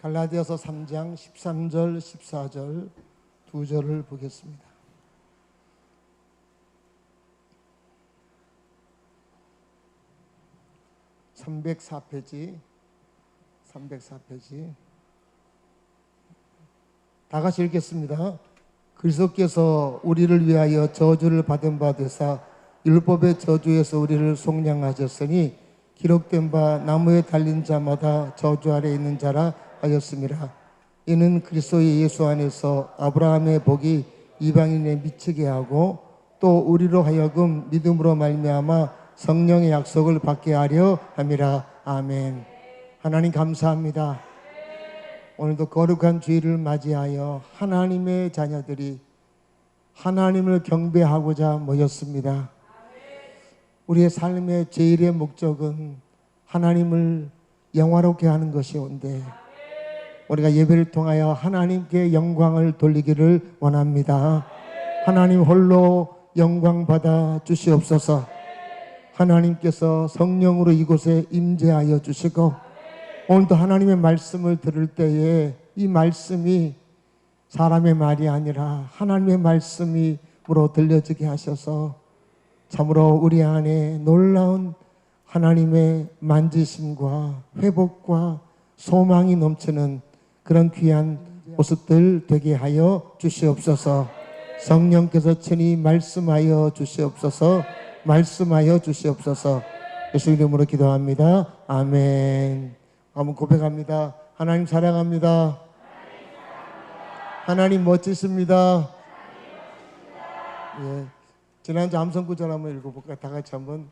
갈라디아서 3장 13절 14절 두 절을 보겠습니다. (304페이지) 다 같이 읽겠습니다. 그리스도께서 우리를 위하여 저주를 받은 바 되사 율법의 저주에서 우리를 속량하셨으니 기록된 바 나무에 달린 자마다 저주 아래 있는 자라 하였습니다. 이는 그리스도의 예수 안에서 아브라함의 복이 이방인에 미치게 하고 또 우리로 하여금 믿음으로 말미암아 성령의 약속을 받게 하려 함이라. 아멘. 하나님 감사합니다. 오늘도 거룩한 주일을 맞이하여 하나님의 자녀들이 하나님을 경배하고자 모였습니다. 우리의 삶의 제일의 목적은 하나님을 영화롭게 하는 것이온데 우리가 예배를 통하여 하나님께 영광을 돌리기를 원합니다. 하나님 홀로 영광 받아 주시옵소서. 하나님께서 성령으로 이곳에 임재하여 주시고 오늘도 하나님의 말씀을 들을 때에 이 말씀이 사람의 말이 아니라 하나님의 말씀으로 들려지게 하셔서 참으로 우리 안에 놀라운 하나님의 만지심과 회복과 소망이 넘치는 그런 귀한 모습들 되게 하여 주시옵소서. 성령께서 친히 말씀하여 주시옵소서. 말씀하여 주시옵소서. 예수 이름으로 기도합니다. 아멘. 한번 고백합니다. 하나님 사랑합니다. 하나님 멋지십니다. 예. 지난주 암송구절 한번 읽어볼까요? 다 같이 한번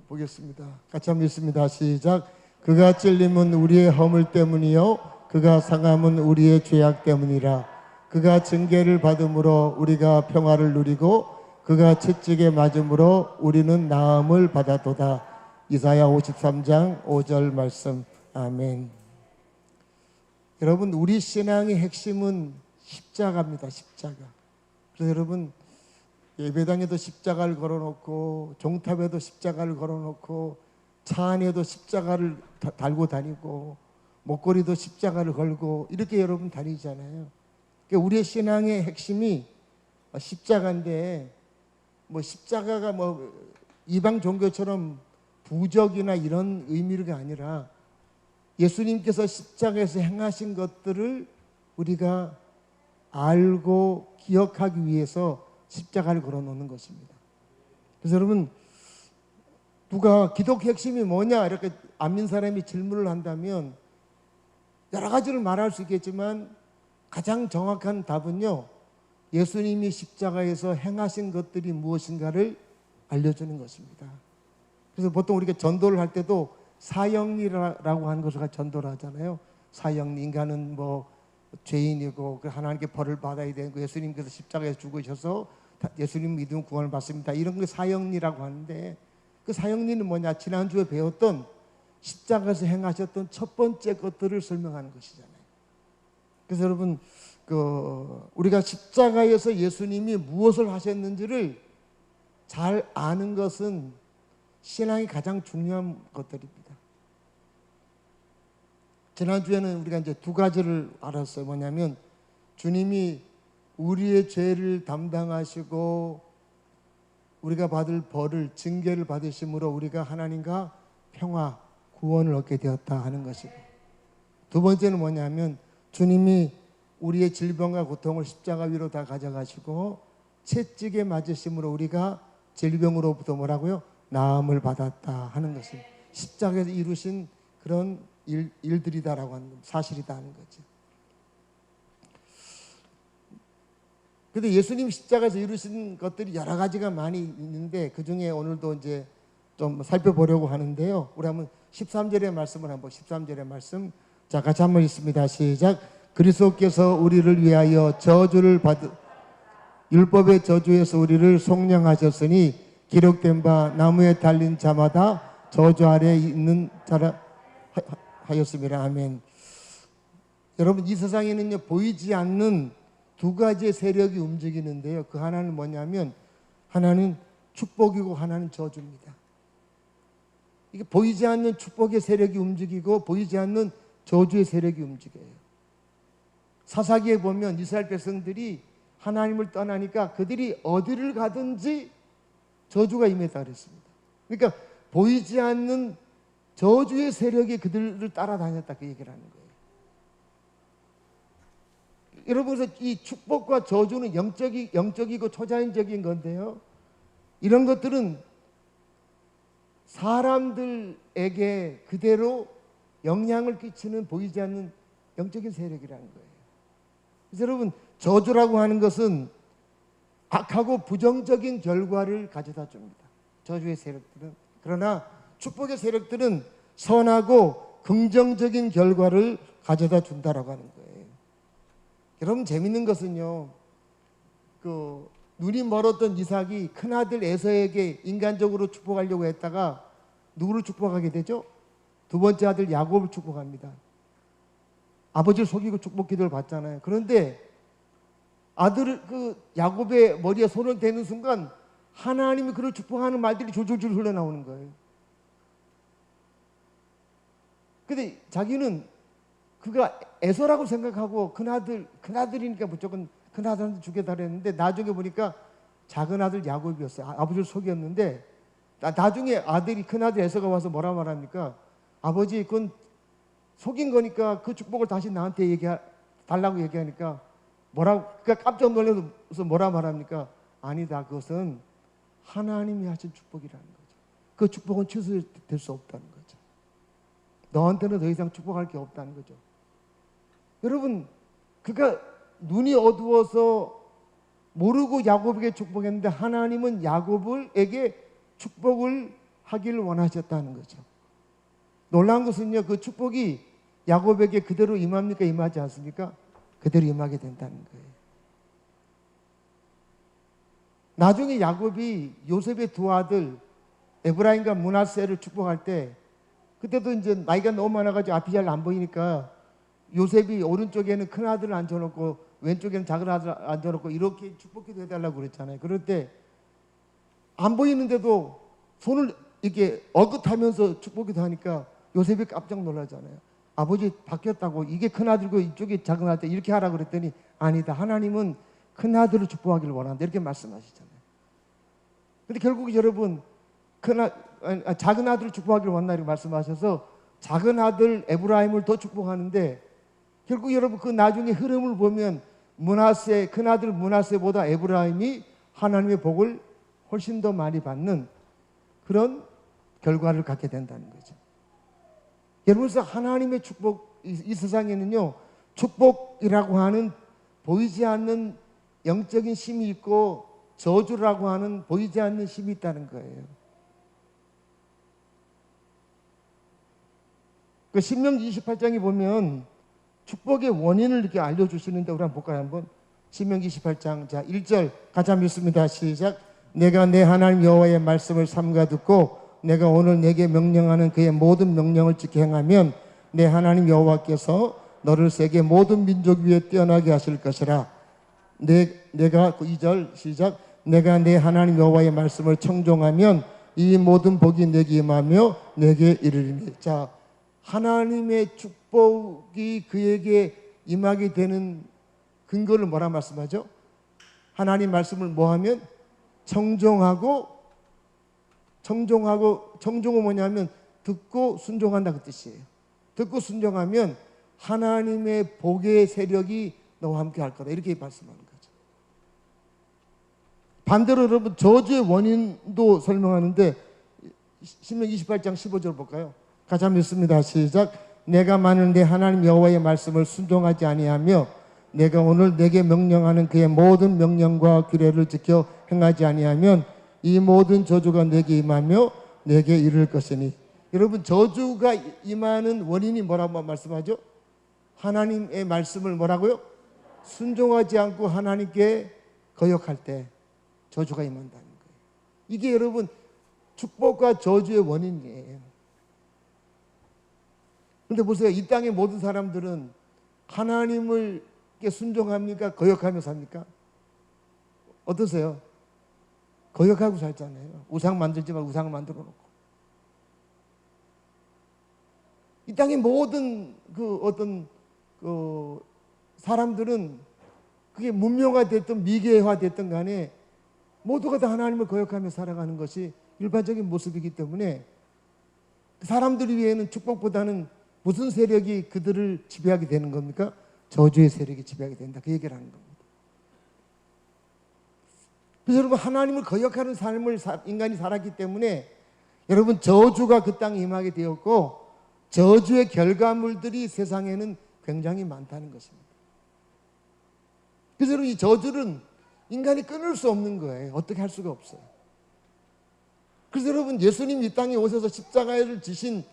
보겠습니다. 같이 한번 읽습니다. 시작. 그가 찔림은 우리의 허물 때문이요 그가 상함은 우리의 죄악 때문이라. 그가 징계를 받음으로 우리가 평화를 누리고 그가 채찍에 맞음으로 우리는 나음을 받았도다. 이사야 53장 5절 말씀. 아멘. 여러분, 우리 신앙의 핵심은 십자가입니다. 십자가. 그래서 여러분, 예배당에도 십자가를 걸어놓고 종탑에도 십자가를 걸어놓고 차 안에도 십자가를 달고 다니고 목걸이도 십자가를 걸고 이렇게 여러분 다니잖아요. 그러니까 우리의 신앙의 핵심이 십자가인데 십자가가 이방 종교처럼 부적이나 이런 의미가 아니라 예수님께서 십자가에서 행하신 것들을 우리가 알고 기억하기 위해서 십자가를 걸어놓는 것입니다. 그래서 여러분, 누가 기독교 핵심이 뭐냐 이렇게 안 믿는 사람이 질문을 한다면 여러 가지를 말할 수 있겠지만 가장 정확한 답은요, 예수님이 십자가에서 행하신 것들이 무엇인가를 알려주는 것입니다. 그래서 보통 우리가 전도를 할 때도 사형리라고 하는 것을 전도를 하잖아요. 사형리, 인간은 죄인이고 하나님께 벌을 받아야 되고 예수님께서 십자가에서 죽으셔서 예수님 믿으면 구원을 받습니다. 이런 게 사형리라고 하는데 그 사형리는 뭐냐? 지난주에 배웠던 십자가에서 행하셨던 첫 번째 것들을 설명하는 것이잖아요. 그래서 여러분, 우리가 십자가에서 예수님이 무엇을 하셨는지를 잘 아는 것은 신앙이 가장 중요한 것들입니다. 지난주에는 우리가 이제 두 가지를 알았어요. 뭐냐면 주님이 우리의 죄를 담당하시고 우리가 받을 벌을, 징계를 받으심으로 우리가 하나님과 평화, 구원을 얻게 되었다 하는 것이고, 두 번째는 뭐냐면 주님이 우리의 질병과 고통을 십자가 위로 다 가져가시고 채찍에 맞으심으로 우리가 질병으로부터 뭐라고요? 나음을 받았다 하는 것입니다. 십자가에서 이루신 그런 일들이다라고 하는 사실이다 하는 거죠. 그런데 예수님 십자가에서 이루신 것들이 여러 가지가 많이 있는데 그 중에 오늘도 이제 좀 살펴보려고 하는데요. 우리 한번 13절의 말씀을 한번 13절의 말씀 자 같이 한번 읽습니다. 시작. 그리스도께서 우리를 위하여 저주를 율법의 저주에서 우리를 속량하셨으니 기록된 바 나무에 달린 자마다 저주 아래에 있는 자라 하였습니다. 아멘. 여러분, 이 세상에는요 보이지 않는 두 가지의 세력이 움직이는데요. 그 하나는 뭐냐면 하나는 축복이고 하나는 저주입니다. 이게 보이지 않는 축복의 세력이 움직이고 보이지 않는 저주의 세력이 움직여요. 사사기에 보면 이스라엘 백성들이 하나님을 떠나니까 그들이 어디를 가든지 저주가 임했다 그랬습니다. 그러니까 보이지 않는 저주의 세력이 그들을 따라다녔다, 그 얘기를 하는 거예요. 여러분, 그래서 이 축복과 저주는 영적이고 초자연적인 건데요, 이런 것들은 사람들에게 그대로 영향을 끼치는 보이지 않는 영적인 세력이라는 거예요. 그래서 여러분, 저주라고 하는 것은 악하고 부정적인 결과를 가져다 줍니다, 저주의 세력들은. 그러나 축복의 세력들은 선하고 긍정적인 결과를 가져다 준다라고 하는 거예요. 여러분, 재밌는 것은요, 눈이 멀었던 이삭이 큰아들 에서에게 인간적으로 축복하려고 했다가 누구를 축복하게 되죠? 두 번째 아들 야곱을 축복합니다. 아버지를 속이고 축복 기도를 받잖아요. 그런데 아들 야곱의 머리에 손을 대는 순간 하나님이 그를 축복하는 말들이 줄줄줄 흘러나오는 거예요. 근데 자기는 그가 에서라고 생각하고 큰아들이니까 무조건 큰아들한테 주겠다 했는데 나중에 보니까 작은 아들 야곱이었어요. 아버지를 속였는데 나중에 큰아들 에서가 와서 뭐라 말합니까? 아버지, 그건 속인 거니까 그 축복을 다시 나한테 달라고 얘기하니까 그러니까 깜짝 놀라서 뭐라 말합니까? 아니다, 그것은 하나님이 하신 축복이라는 거죠. 그 축복은 취소될 수 없다는 거죠. 너한테는 더 이상 축복할 게 없다는 거죠. 여러분, 그가 눈이 어두워서 모르고 야곱에게 축복했는데 하나님은 야곱에게 축복을 하기를 원하셨다는 거죠. 놀라운 것은요, 그 축복이 야곱에게 그대로 임합니까? 임하지 않습니까? 그대로 임하게 된다는 거예요. 나중에 야곱이 요셉의 두 아들 에브라임과 므낫세를 축복할 때, 그때도 이제 나이가 너무 많아가지고 앞이 잘 안 보이니까 요셉이 오른쪽에는 큰 아들을 앉혀놓고 왼쪽에는 작은 아들을 앉혀놓고 이렇게 축복기도 해달라고 그랬잖아요. 그럴 때 안 보이는데도 손을 이렇게 어긋하면서 축복기도 하니까 요셉이 깜짝 놀라잖아요. 아버지 바뀌었다고, 이게 큰 아들고 이쪽이 작은 아들, 이렇게 하라고 그랬더니 아니다, 하나님은 큰 아들을 축복하기를 원한다, 이렇게 말씀하시잖아요. 근데 결국 여러분, 작은 아들을 축복하기를 원한다 이렇게 말씀하셔서 작은 아들 에브라임을 더 축복하는데, 결국 여러분 그 나중에 흐름을 보면 큰 아들 므낫세보다 에브라임이 하나님의 복을 훨씬 더 많이 받는 그런 결과를 갖게 된다는 거죠. 여러분, 하나님의 축복, 이 세상에는요, 축복이라고 하는 보이지 않는 영적인 힘이 있고 저주라고 하는 보이지 않는 힘이 있다는 거예요. 그 신명기 28장에 보면 축복의 원인을 이렇게 알려주시는데, 우리 한번 볼까요? 한번 신명기 28장 자 1절 같이 한번 읽습니다. 시작. 내가 내 하나님 여호와의 말씀을 삼가 듣고 내가 오늘 내게 명령하는 그의 모든 명령을 지켜 행하면 내 하나님 여호와께서 너를 세계 모든 민족 위에 뛰어나게 하실 것이라. 내가 2절 시작. 내가 내 하나님 여호와의 말씀을 청종하면 이 모든 복이 내게 임하며 내게 이르리니. 자, 하나님의 축복이 그에게 임하게 되는 근거를 뭐라 말씀하죠? 하나님 말씀을 뭐하면? 청종은 뭐냐면 듣고 순종한다, 그 뜻이에요. 듣고 순종하면 하나님의 복의 세력이 너와 함께 할 거다, 이렇게 말씀하는 거죠. 반대로 여러분, 저주의 원인도 설명하는데 신명기 28장 15절 볼까요? 같이 한번 읽습니다. 시작. 내가 만일 내 하나님 여호와의 말씀을 순종하지 아니하며 내가 오늘 내게 명령하는 그의 모든 명령과 규례를 지켜 행하지 아니하면 이 모든 저주가 내게 임하며 내게 이를 것이니. 여러분, 저주가 임하는 원인이 뭐라고 말씀하죠? 하나님의 말씀을 뭐라고요? 순종하지 않고 하나님께 거역할 때 저주가 임한다는 거예요. 이게 여러분 축복과 저주의 원인이에요. 그런데 보세요, 이 땅의 모든 사람들은 하나님을 순종합니까? 거역하며 삽니까? 어떠세요? 거역하고 살잖아요. 우상 만들지 말고 우상을 만들어 놓고. 이 땅의 모든 그 어떤 그 사람들은 그게 문명화 됐든 미개화 됐든 간에 모두가 다 하나님을 거역하며 살아가는 것이 일반적인 모습이기 때문에 사람들 위에는 축복보다는 무슨 세력이 그들을 지배하게 되는 겁니까? 저주의 세력이 지배하게 된다. 그 얘기를 하는 겁니다. 그래서 여러분, 하나님을 거역하는 삶을 인간이 살았기 때문에 여러분, 저주가 그 땅에 임하게 되었고 저주의 결과물들이 세상에는 굉장히 많다는 것입니다. 그래서 여러분, 이 저주는 인간이 끊을 수 없는 거예요. 어떻게 할 수가 없어요. 그래서 여러분, 예수님이 이 땅에 오셔서 십자가를 지신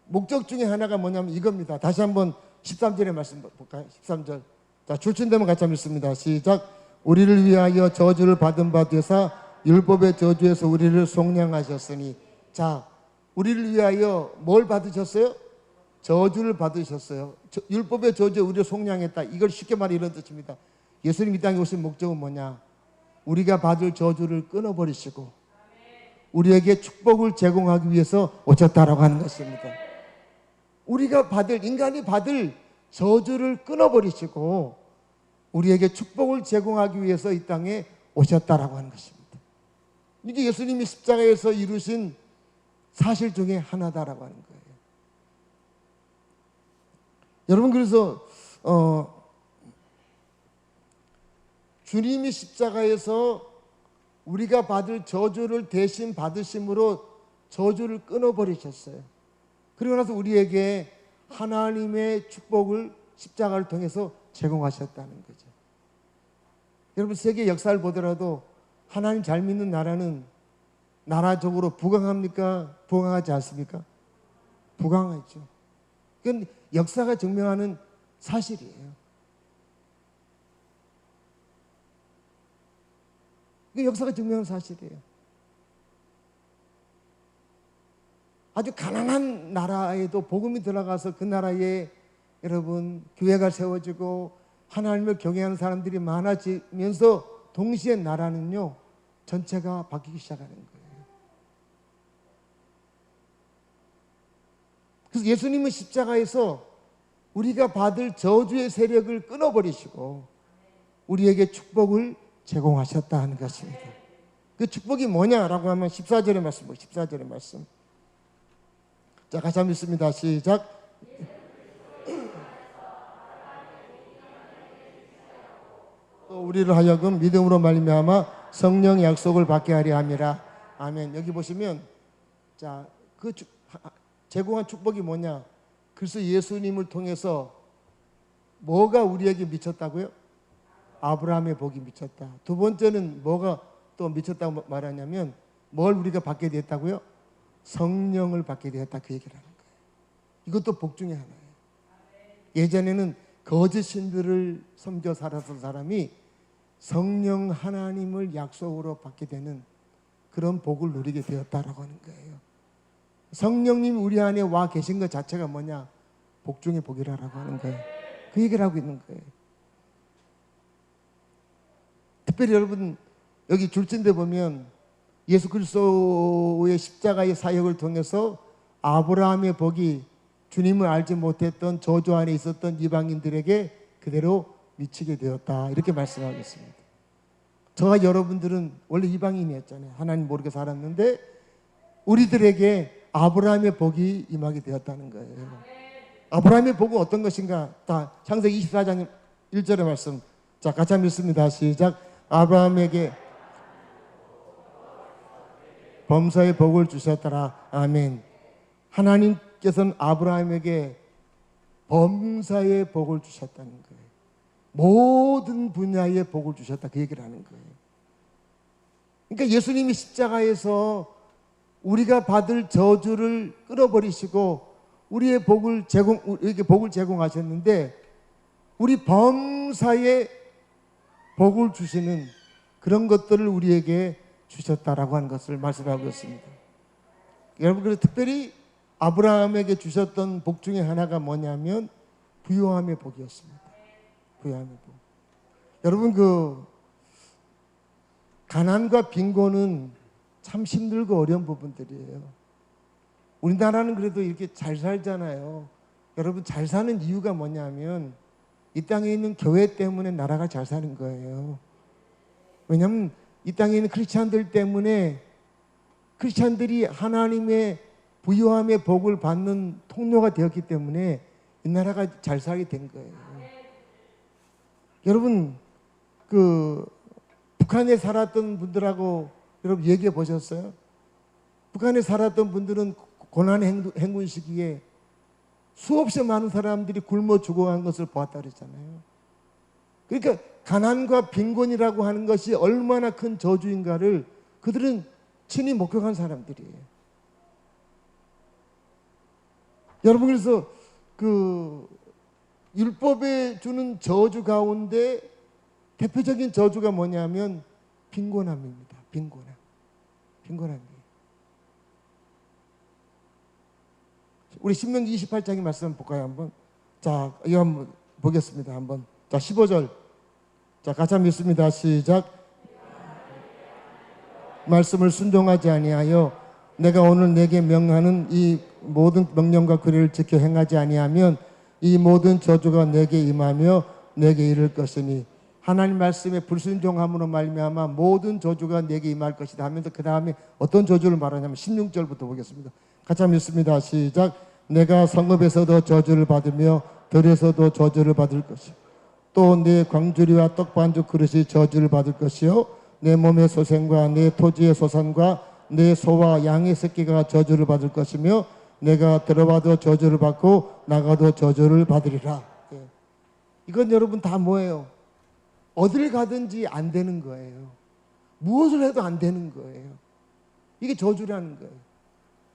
목적 중에 하나가 뭐냐면 이겁니다. 다시 한번 13절의 말씀 볼까요? 13절. 자, 출신되면 같이 한번 읽습니다. 시작. 우리를 위하여 저주를 받은 바 되사 율법의 저주에서 우리를 속량하셨으니. 자, 우리를 위하여 뭘 받으셨어요? 저주를 받으셨어요. 율법의 저주에 우리를 속량했다. 이걸 쉽게 말해 이런 뜻입니다. 예수님 이 땅에 오신 목적은 뭐냐? 우리가 받을 저주를 끊어버리시고 우리에게 축복을 제공하기 위해서 오셨다라고 하는 것입니다. 우리가 인간이 받을 저주를 끊어버리시고 우리에게 축복을 제공하기 위해서 이 땅에 오셨다라고 하는 것입니다. 이게 예수님이 십자가에서 이루신 사실 중에 하나다라고 하는 거예요. 여러분, 그래서 주님이 십자가에서 우리가 받을 저주를 대신 받으심으로 저주를 끊어버리셨어요. 그리고 나서 우리에게 하나님의 축복을 십자가를 통해서 제공하셨다는 거죠. 여러분, 세계 역사를 보더라도 하나님 잘 믿는 나라는 나라적으로 부강합니까? 부강하지 않습니까? 부강하죠. 그건 역사가 증명하는 사실이에요. 그 역사가 증명하는 사실이에요. 아주 가난한 나라에도 복음이 들어가서 그 나라에 여러분 교회가 세워지고 하나님을 경외하는 사람들이 많아지면서 동시에 나라는요 전체가 바뀌기 시작하는 거예요. 그래서 예수님은 십자가에서 우리가 받을 저주의 세력을 끊어버리시고 우리에게 축복을 제공하셨다 하는 것입니다. 그 축복이 뭐냐라고 하면 14절의 말씀, 14절의 말씀. 자, 같이 한번 읽습니다. 시작. 우리를 하여금 믿음으로 말미암아 성령의 약속을 받게 하려 함이라. 아멘. 여기 보시면 자, 그 제공한 축복이 뭐냐? 그래서 예수님을 통해서 뭐가 우리에게 미쳤다고요? 아브라함의 복이 미쳤다. 두 번째는 뭐가 또 미쳤다고 말하냐면 뭘 우리가 받게 됐다고요? 성령을 받게 되었다. 그 얘기를 하는 거예요. 이것도 복 중에 하나예요. 예전에는 거짓 신들을 섬겨 살았던 사람이 성령 하나님을 약속으로 받게 되는 그런 복을 누리게 되었다라고 하는 거예요. 성령님이 우리 안에 와 계신 것 자체가 뭐냐? 복 중에 복이라고 하는 거예요. 그 얘기를 하고 있는 거예요. 특별히 여러분 여기 줄진데 보면 예수 그리스도의 십자가의 사역을 통해서 아브라함의 복이 주님을 알지 못했던 저주 안에 있었던 이방인들에게 그대로 미치게 되었다. 이렇게 말씀하고 있습니다. 저와 여러분들은 원래 이방인이었잖아요. 하나님 모르게 살았는데 우리들에게 아브라함의 복이 임하게 되었다는 거예요. 아브라함의 복은 어떤 것인가? 다 창세기 24장 1절의 말씀. 자, 같이 한번 읽습니다. 시작. 아브라함에게 범사의 복을 주셨더라. 아멘. 하나님께서는 아브라함에게 범사의 복을 주셨다는 거예요. 모든 분야의 복을 주셨다. 그 얘기를 하는 거예요. 그러니까 예수님이 십자가에서 우리가 받을 저주를 끊어버리시고 우리에게 복을 제공하셨는데 우리 범사의 복을 주시는 그런 것들을 우리에게 주셨다라고 하는 것을 말씀하고 있습니다. 여러분, 그래서 특별히 아브라함에게 주셨던 복 중에 하나가 뭐냐면 부요함의 복이었습니다. 부요함의 복. 여러분, 그 가난과 빈곤은 참 힘들고 어려운 부분들이에요. 우리나라는 그래도 이렇게 잘 살잖아요. 여러분, 잘 사는 이유가 뭐냐면 이 땅에 있는 교회 때문에 나라가 잘 사는 거예요. 왜냐하면 이 땅에 있는 크리스찬들 때문에 크리스찬들이 하나님의 부유함의 복을 받는 통로가 되었기 때문에 이 나라가 잘 살게 된 거예요. 여러분, 북한에 살았던 분들하고 여러분 얘기해 보셨어요? 북한에 살았던 분들은 고난의 행군 시기에 수없이 많은 사람들이 굶어 죽어간 것을 보았다 그랬잖아요. 그러니까 가난과 빈곤이라고 하는 것이 얼마나 큰 저주인가를 그들은 친히 목격한 사람들이에요. 여러분, 그래서 율법에 주는 저주 가운데 대표적인 저주가 뭐냐면 빈곤함입니다. 빈곤함이에요. 우리 신명기 28장의 말씀 한번 볼까요? 한번. 자, 이거 한번 보겠습니다. 한번. 자, 15절. 자, 같이 한번 읽습니다. 시작. 말씀을 순종하지 아니하여 내가 오늘 내게 명하는 이 모든 명령과 규례를 지켜 행하지 아니하면 이 모든 저주가 내게 임하며 내게 이를 것이니, 하나님 말씀에 불순종함으로 말미암아 모든 저주가 내게 임할 것이다 하면서 그 다음에 어떤 저주를 말하냐면 16절부터 보겠습니다. 같이 한번 읽습니다. 시작. 내가 성읍에서도 저주를 받으며 들에서도 저주를 받을 것이요 또 내 광주리와 떡반죽 그릇이 저주를 받을 것이요 내 몸의 소생과 내 토지의 소산과 내 소와 양의 새끼가 저주를 받을 것이며 내가 들어와도 저주를 받고 나가도 저주를 받으리라. 예. 이건 여러분 다 뭐예요? 어딜 가든지 안 되는 거예요. 무엇을 해도 안 되는 거예요. 이게 저주라는 거예요.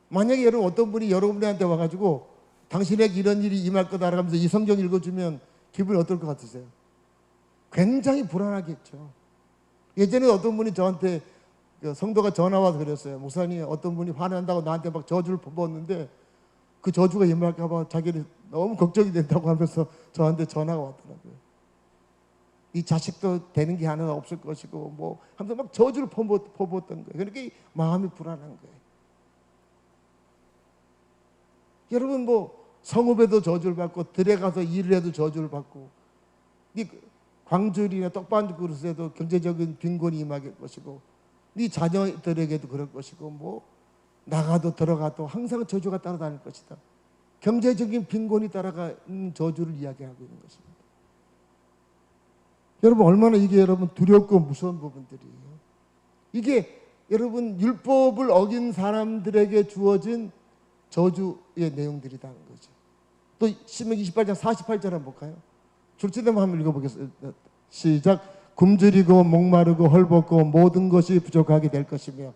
만약에 여러분 어떤 분이 여러분한테 와가지고 당신에게 이런 일이 임할 거다 라면서 이 성경 읽어주면 기분이 어떨 것 같으세요? 굉장히 불안하겠죠. 예전에 어떤 분이 저한테 성도가 전화 와서 그랬어요. 목사님, 어떤 분이 화난다고 나한테 막 저주를 퍼붓는데 그 저주가 임할까 봐 자기는 너무 걱정이 된다고 하면서 저한테 전화가 왔더라고요. 이 자식도 되는 게 하나 없을 것이고 뭐 하면서 막 저주를 퍼붓던 거예요. 그러니까 마음이 불안한 거예요. 여러분, 뭐 성읍에도 저주를 받고 들에 가서 일을 해도 저주를 받고 네 광주리나 떡반죽 그릇에도 경제적인 빈곤이 임하게 것이고 네 자녀들에게도 그럴 것이고 뭐 나가도 들어가도 항상 저주가 따라다닐 것이다. 경제적인 빈곤이 따라가는 저주를 이야기하고 있는 것입니다. 여러분, 얼마나 이게 여러분 두렵고 무서운 부분들이에요. 이게 여러분 율법을 어긴 사람들에게 주어진 저주의 내용들이라는 거죠. 또 신명기 28장 48절 한번 볼까요? 줄지대만 한번 읽어보겠습니다. 시작. 굶주리고 목마르고 헐벗고 모든 것이 부족하게 될 것이며.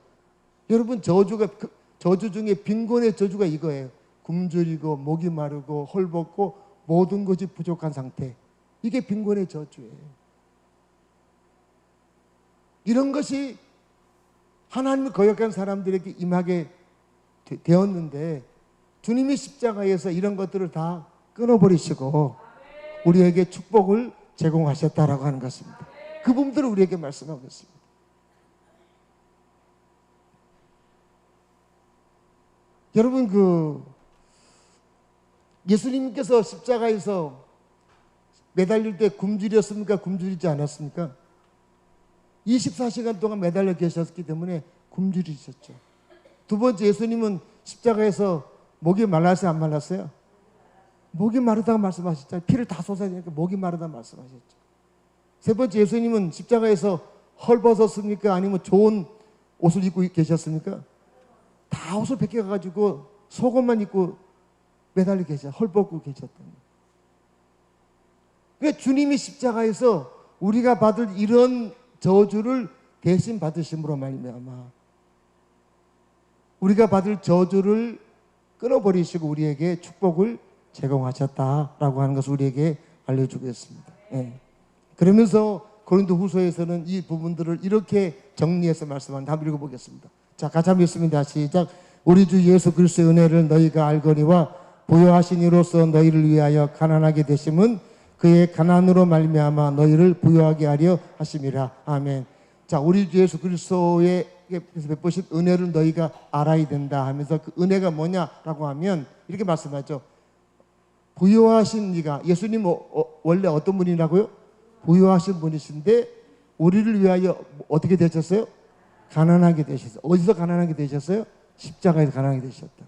여러분, 저주 중에 빈곤의 저주가 이거예요. 굶주리고 목이 마르고 헐벗고 모든 것이 부족한 상태. 이게 빈곤의 저주예요. 이런 것이 하나님을 거역한 사람들에게 임하게 되었는데 주님이 십자가에서 이런 것들을 다 끊어버리시고 우리에게 축복을 제공하셨다라고 하는 것입니다. 그 부분들을 우리에게 말씀하고 있습니다. 여러분, 예수님께서 십자가에서 매달릴 때 굶주렸습니까? 굶주리지 않았습니까? 24시간 동안 매달려 계셨기 때문에 굶주리셨죠. 두 번째, 예수님은 십자가에서 목이 말랐어요? 안 말랐어요? 목이 마르다고 말씀하셨잖아요. 피를 다 쏟아야 되니까 목이 마르다고 말씀하셨죠. 세 번째, 예수님은 십자가에서 헐벗었습니까? 아니면 좋은 옷을 입고 계셨습니까? 다 옷을 벗겨가지고 속옷만 입고 매달려 계셔. 헐벗고 계셨던 거예요. 그러니까 주님이 십자가에서 우리가 받을 이런 저주를 대신 받으심으로 말미암아 우리가 받을 저주를 끊어버리시고 우리에게 축복을 제공하셨다라고 하는 것을 우리에게 알려주고 있습니다. 예. 그러면서 고린도후서에서는 이 부분들을 이렇게 정리해서 말씀합니다. 한번 읽어보겠습니다. 자, 같이 한번 읽습니다. 시작. 우리 주 예수 그리스도의 은혜를 너희가 알거니와 부요하신 이로써 너희를 위하여 가난하게 되심은 그의 가난으로 말미암아 너희를 부요하게 하려 하심이라. 아멘. 자, 우리 주 예수 그리스도의 우리에게서 베푸신 은혜를 너희가 알아야 된다 하면서 그 은혜가 뭐냐라고 하면 이렇게 말씀하죠. 부유하신 이가, 예수님 원래 어떤 분이라고요? 부유하신 분이신데 우리를 위하여 어떻게 되셨어요? 가난하게 되셨어요. 어디서 가난하게 되셨어요? 십자가에서 가난하게 되셨다.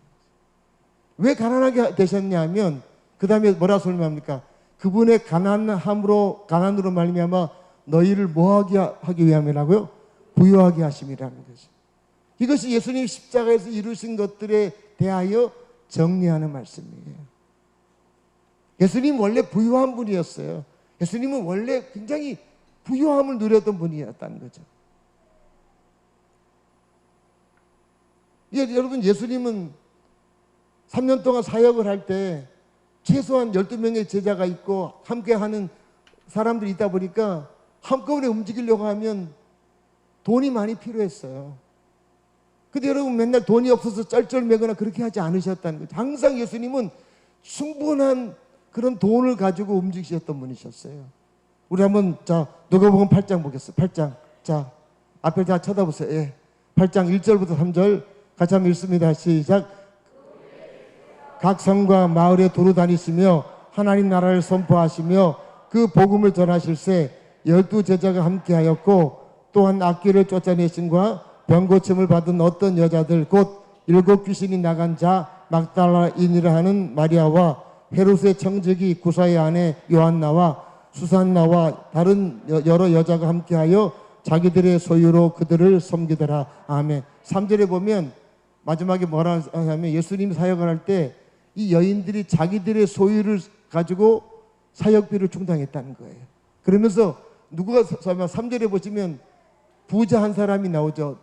왜 가난하게 되셨냐면 그 다음에 뭐라 설명합니까? 그분의 가난으로 말미암아 너희를 뭐하게 하기 위함이라고요? 부유하게 하심이라는 거죠. 이것이 예수님 십자가에서 이루신 것들에 대하여 정리하는 말씀이에요. 예수님 원래 부유한 분이었어요. 예수님은 원래 굉장히 부유함을 누렸던 분이었다는 거죠. 여러분, 예수님은 3년 동안 사역을 할 때 최소한 12명의 제자가 있고 함께 하는 사람들이 있다 보니까 한꺼번에 움직이려고 하면 돈이 많이 필요했어요. 근데 여러분, 맨날 돈이 없어서 쩔쩔매거나 그렇게 하지 않으셨다는 거죠. 항상 예수님은 충분한 그런 돈을 가지고 움직이셨던 분이셨어요. 우리 한번 누가복음 8장 보겠습니다. 8장. 자, 앞에 다 쳐다보세요. 예. 8장 1절부터 3절 같이 한번 읽습니다. 시작. 각 성과 마을에 두루 다니시며 하나님 나라를 선포하시며 그 복음을 전하실세 12 제자가 함께하였고 또한 악귀를 쫓아내신과 병고침을 받은 어떤 여자들 곧 7 귀신이 나간 자 막달라인이라 하는 마리아와 헤롯의 청지기 구사의 아내 요한나와 수산나와 다른 여러 여자가 함께하여 자기들의 소유로 그들을 섬기더라. 아멘. 3절에 보면 마지막에 뭐라 하냐면 예수님이 사역을 할 때 이 여인들이 자기들의 소유를 가지고 사역비를 충당했다는 거예요. 그러면서 누구가 설명 3절에 보시면 부자 한 사람이 나오죠.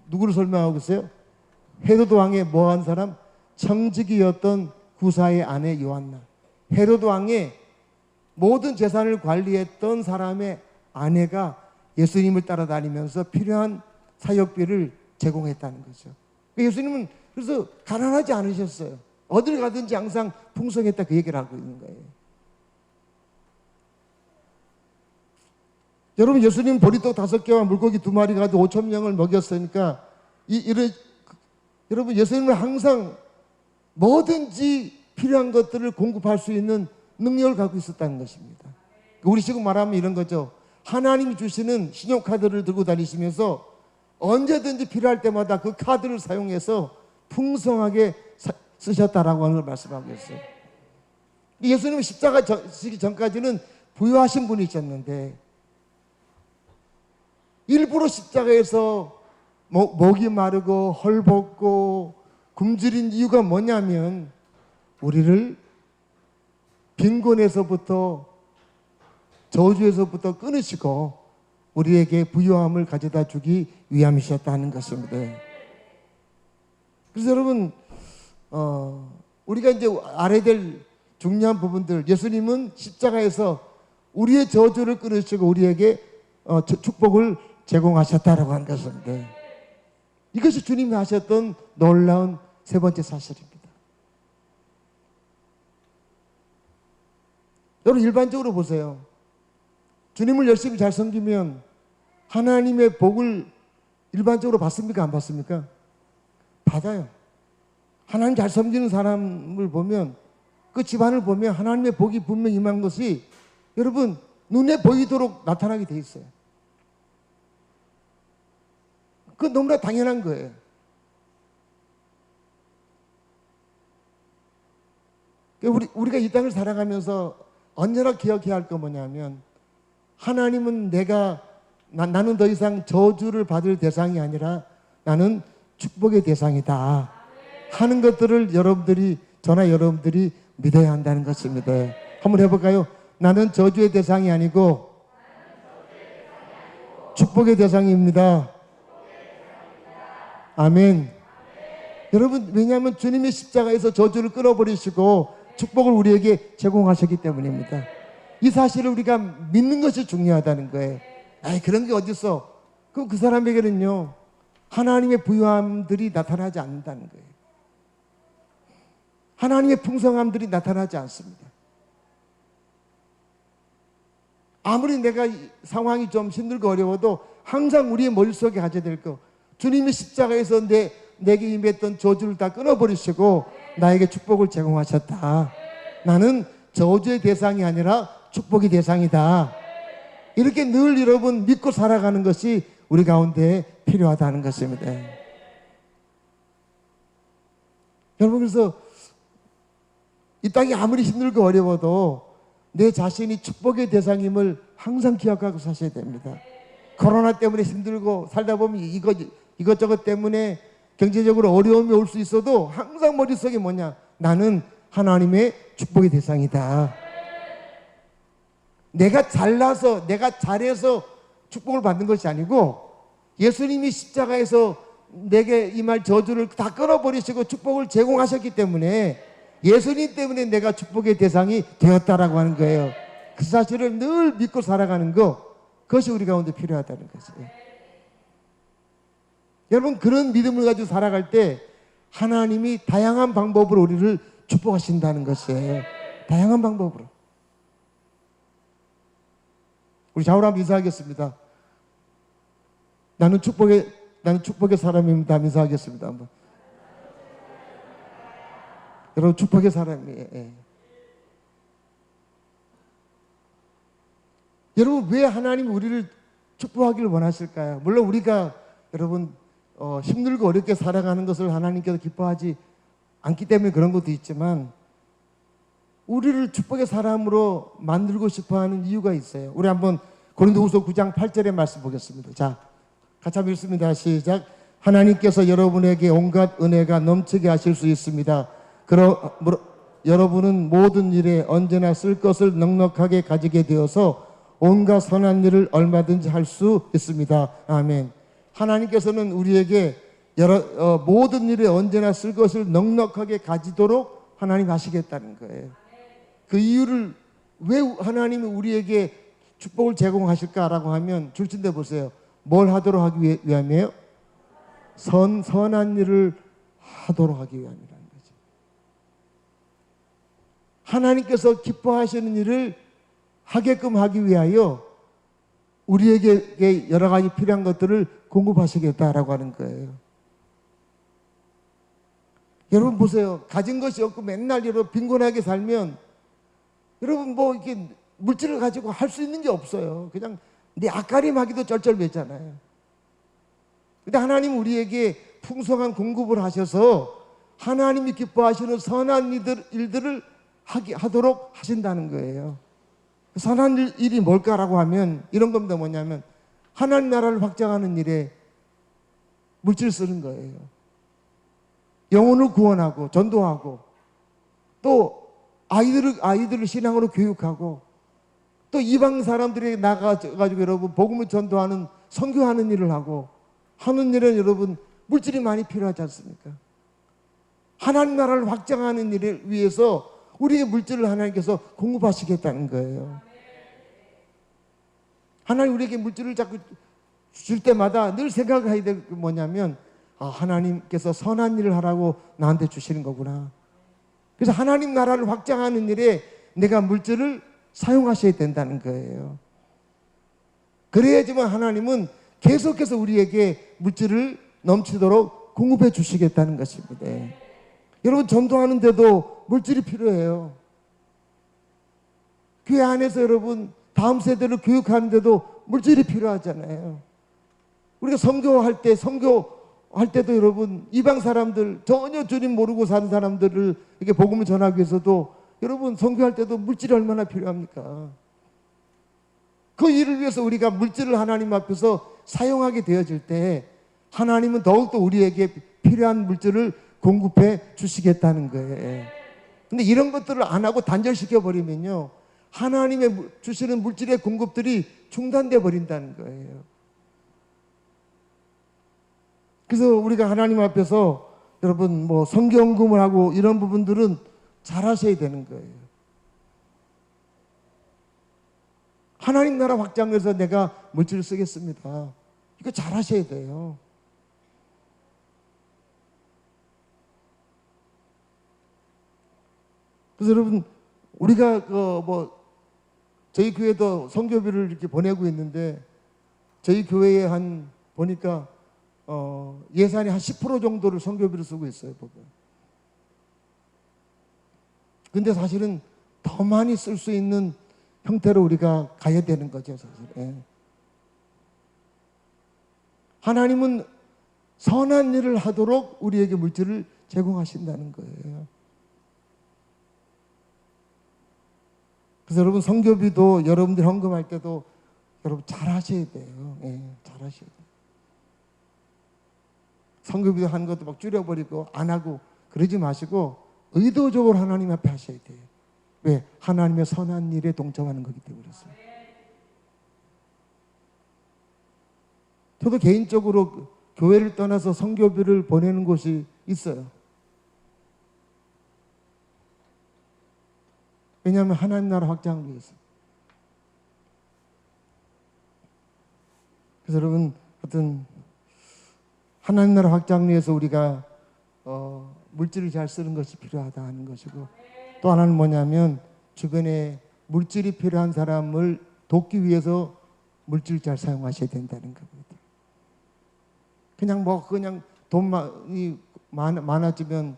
누구를 설명하고 있어요? 헤로드 왕의 뭐한 사람? 청지기였던 구사의 아내 요한나. 헤로드 왕의 모든 재산을 관리했던 사람의 아내가 예수님을 따라다니면서 필요한 사역비를 제공했다는 거죠. 예수님은 그래서 가난하지 않으셨어요. 어딜 가든지 항상 풍성했다, 그 얘기를 하고 있는 거예요. 여러분, 예수님 보리떡 5개와 물고기 2마리 가지고 5,000명을 먹였으니까 여러분, 예수님은 항상 뭐든지 필요한 것들을 공급할 수 있는 능력을 갖고 있었다는 것입니다. 우리 지금 말하면 이런 거죠. 하나님이 주시는 신용카드를 들고 다니시면서 언제든지 필요할 때마다 그 카드를 사용해서 풍성하게 쓰셨다라고 하는 걸 말씀하고 있어요. 예수님은 십자가 지기 전까지는 부유하신 분이셨는데 일부러 십자가에서 목이 마르고 헐벗고 굶주린 이유가 뭐냐면 우리를 빈곤에서부터 저주에서부터 끊으시고 우리에게 부유함을 가져다 주기 위함이셨다는 것입니다. 그래서 여러분, 우리가 이제 알아야 될 중요한 부분들, 예수님은 십자가에서 우리의 저주를 끊으시고 우리에게 축복을 제공하셨다라고 하는 것입니다. 이것이 주님이 하셨던 놀라운 세 번째 사실입니다. 여러분, 일반적으로 보세요. 주님을 열심히 잘 섬기면 하나님의 복을 일반적으로 받습니까? 안 받습니까? 받아요. 하나님 잘 섬기는 사람을 보면, 그 집안을 보면 하나님의 복이 분명히 임한 것이 여러분 눈에 보이도록 나타나게 돼 있어요. 그건 너무나 당연한 거예요. 우리가 이 땅을 살아가면서 언제나 기억해야 할 거 뭐냐면 하나님은 나는 더 이상 저주를 받을 대상이 아니라 나는 축복의 대상이다 하는 것들을 저나 여러분들이 믿어야 한다는 것입니다. 한번 해볼까요? 나는 저주의 대상이 아니고 축복의 대상입니다. 아멘. 여러분, 왜냐하면 주님이 십자가에서 저주를 끊어버리시고 축복을 우리에게 제공하셨기 때문입니다. 이 사실을 우리가 믿는 것이 중요하다는 거예요. 그런 게 어딨어? 그럼 그 사람에게는요 하나님의 부유함들이 나타나지 않는다는 거예요. 하나님의 풍성함들이 나타나지 않습니다. 아무리 내가 상황이 좀 힘들고 어려워도 항상 우리의 머릿속에 가져야 될 거, 주님이 십자가에서 내게 임했던 저주를 다 끊어버리시고 나에게 축복을 제공하셨다. 나는 저주의 대상이 아니라 축복의 대상이다. 이렇게 늘 여러분 믿고 살아가는 것이 우리 가운데 필요하다는 것입니다. 여러분, 그래서 이 땅이 아무리 힘들고 어려워도 내 자신이 축복의 대상임을 항상 기억하고 사셔야 됩니다. 코로나 때문에 힘들고 살다 보면 이것저것 때문에 경제적으로 어려움이 올 수 있어도 항상 머릿속에 뭐냐? 나는 하나님의 축복의 대상이다. 내가 잘나서 내가 잘해서 축복을 받는 것이 아니고 예수님이 십자가에서 내게 임할 저주를 다 끊어버리시고 축복을 제공하셨기 때문에 예수님 때문에 내가 축복의 대상이 되었다라고 하는 거예요. 그 사실을 늘 믿고 살아가는 것, 그것이 우리 가운데 필요하다는 거죠. 여러분, 그런 믿음을 가지고 살아갈 때 하나님이 다양한 방법으로 우리를 축복하신다는 것이에요. 다양한 방법으로. 우리 좌우로 한번 인사하겠습니다. 나는 축복의 사람입니다. 인사하겠습니다. 한번. 여러분, 축복의 사람이에요. 여러분, 왜 하나님이 우리를 축복하기를 원하실까요? 물론 우리가 여러분 힘들고 어렵게 살아가는 것을 하나님께서 기뻐하지 않기 때문에 그런 것도 있지만 우리를 축복의 사람으로 만들고 싶어하는 이유가 있어요. 우리 한번 고린도후서 9장 8절의 말씀 보겠습니다. 자, 같이 한번 읽습니다. 시작. 하나님께서 여러분에게 온갖 은혜가 넘치게 하실 수 있습니다. 여러분은 모든 일에 언제나 쓸 것을 넉넉하게 가지게 되어서 온갖 선한 일을 얼마든지 할 수 있습니다. 아멘. 하나님께서는 우리에게 모든 일에 언제나 쓸 것을 넉넉하게 가지도록 하나님 하시겠다는 거예요. 그 이유를 왜 하나님이 우리에게 축복을 제공하실까라고 하면 줄친데 보세요. 뭘 하도록 하기 위함이에요? 선한 일을 하도록 하기 위함이라는 거죠. 하나님께서 기뻐하시는 일을 하게끔 하기 위하여 우리에게 여러 가지 필요한 것들을 공급하시겠다라고 하는 거예요. 여러분 보세요. 가진 것이 없고 맨날 여러분 빈곤하게 살면 여러분 뭐 이렇게 물질을 가지고 할 수 있는 게 없어요. 그냥 내 앞가림하기도 쩔쩔매잖아요. 근데 하나님 우리에게 풍성한 공급을 하셔서 하나님이 기뻐하시는 선한 일들을 하도록 하신다는 거예요. 선한 일이 뭘까라고 하면 이런 겁니다. 뭐냐면 하나님 나라를 확장하는 일에 물질 쓰는 거예요. 영혼을 구원하고 전도하고 또 아이들을 신앙으로 교육하고 또 이방 사람들이 나가가지고 여러분 복음을 전도하는 선교하는 일을 하고 하는 일은 여러분 물질이 많이 필요하지 않습니까? 하나님 나라를 확장하는 일을 위해서 우리의 물질을 하나님께서 공급하시겠다는 거예요. 하나님 우리에게 물질을 자꾸 줄 때마다 늘 생각해야 될 게 뭐냐면 하나님께서 선한 일을 하라고 나한테 주시는 거구나. 그래서 하나님 나라를 확장하는 일에 내가 물질을 사용하셔야 된다는 거예요. 그래야지만 하나님은 계속해서 우리에게 물질을 넘치도록 공급해 주시겠다는 것입니다. 여러분 전도하는데도 물질이 필요해요. 교회 안에서 여러분 다음 세대를 교육하는데도 물질이 필요하잖아요. 우리가 선교할 때도 여러분 이방 사람들 전혀 주님 모르고 사는 사람들을 이렇게 복음을 전하기 위해서도 여러분 선교할 때도 물질이 얼마나 필요합니까? 그 일을 위해서 우리가 물질을 하나님 앞에서 사용하게 되어질 때 하나님은 더욱더 우리에게 필요한 물질을 공급해 주시겠다는 거예요. 근데 이런 것들을 안 하고 단절시켜 버리면요 하나님의 주시는 물질의 공급들이 중단돼 버린다는 거예요. 그래서 우리가 하나님 앞에서 여러분 뭐 성경금을 하고 이런 부분들은 잘 하셔야 되는 거예요. 하나님 나라 확장해서 내가 물질을 쓰겠습니다. 이거 잘 하셔야 돼요. 그래서 여러분 우리가 저희 교회도 선교비를 이렇게 보내고 있는데 저희 교회에 보니까 예산의 한 10% 정도를 선교비로 쓰고 있어요, 보면. 근데 사실은 더 많이 쓸 수 있는 형태로 우리가 가야 되는 거죠, 사실. 예. 하나님은 선한 일을 하도록 우리에게 물질을 제공하신다는 거예요. 그래서 여러분, 선교비도 여러분들 헌금할 때도 여러분 잘 하셔야 돼요. 예, 잘 하셔야 돼요. 선교비도 하는 것도 막 줄여버리고 안 하고 그러지 마시고 의도적으로 하나님 앞에 하셔야 돼요. 왜? 하나님의 선한 일에 동참하는 거기 때문에 그렇습니다. 저도 개인적으로 교회를 떠나서 선교비를 보내는 곳이 있어요. 왜냐하면 하나님 나라 확장을 위해서. 그래서 여러분, 하여튼 하나님 나라 확장을 위해서 우리가 물질을 잘 쓰는 것이 필요하다 하는 것이고, 또 하나는 뭐냐면 주변에 물질이 필요한 사람을 돕기 위해서 물질을 잘 사용하셔야 된다는 겁니다. 그냥 돈이 많아지면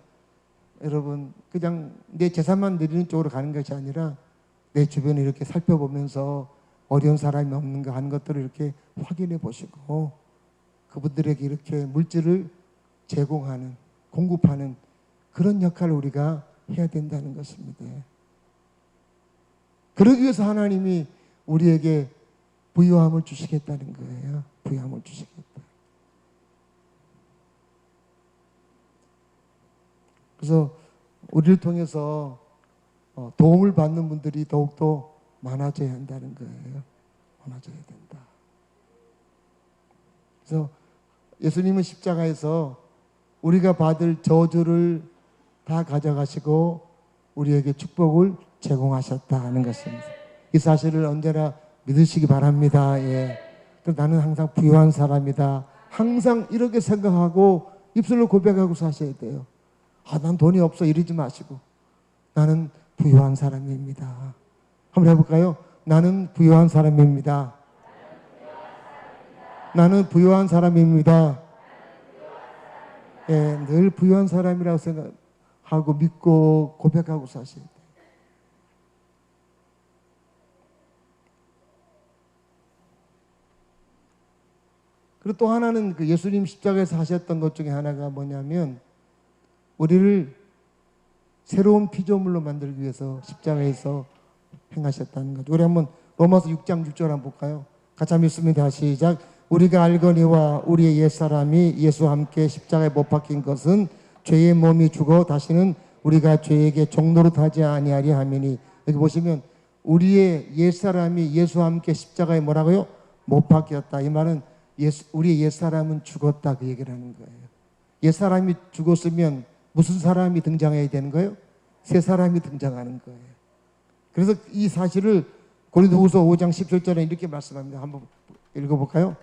여러분 그냥 내 재산만 늘리는 쪽으로 가는 것이 아니라 내 주변을 이렇게 살펴보면서 어려운 사람이 없는가 하는 것들을 이렇게 확인해 보시고 그분들에게 이렇게 물질을 제공하는, 공급하는 그런 역할을 우리가 해야 된다는 것입니다. 그러기 위해서 하나님이 우리에게 부유함을 주시겠다는 거예요. 부유함을 주시겠다. 그래서 우리를 통해서 도움을 받는 분들이 더욱더 많아져야 한다는 거예요. 많아져야 된다. 그래서 예수님은 십자가에서 우리가 받을 저주를 다 가져가시고 우리에게 축복을 제공하셨다는 것입니다. 이 사실을 언제나 믿으시기 바랍니다. 예. 나는 항상 부유한 사람이다. 항상 이렇게 생각하고 입술로 고백하고 사셔야 돼요. 난 돈이 없어 이러지 마시고 나는 부유한 사람입니다. 한번 해볼까요? 나는 부유한 사람입니다. 나는 부유한 사람입니다. 예, 늘 부유한 사람이라고 생각하고 믿고 고백하고 사셔야 돼요. 그리고 또 하나는 그 예수님 십자가에서 하셨던 것 중에 하나가 뭐냐면 우리를 새로운 피조물로 만들기 위해서 십자가에서 행하셨다는 거죠. 우리 한번 로마서 6장 6절 한번 볼까요? 같이 한번 읽습니다. 시작. 우리가 알거니와 우리의 옛사람이 예수와 함께 십자가에 못 박힌 것은 죄의 몸이 죽어 다시는 우리가 죄에게 종노릇 하지 아니하리 함이니. 여기 보시면 우리의 옛사람이 예수와 함께 십자가에 뭐라고요? 못 박혔다. 이 말은 우리의 옛사람은 죽었다 그 얘기를 하는 거예요. 옛사람이 죽었으면 무슨 사람이 등장해야 되는 거예요? 새 사람이 등장하는 거예요. 그래서 이 사실을 고린도후서 5장 17절에 이렇게 말씀합니다. 한번 읽어볼까요?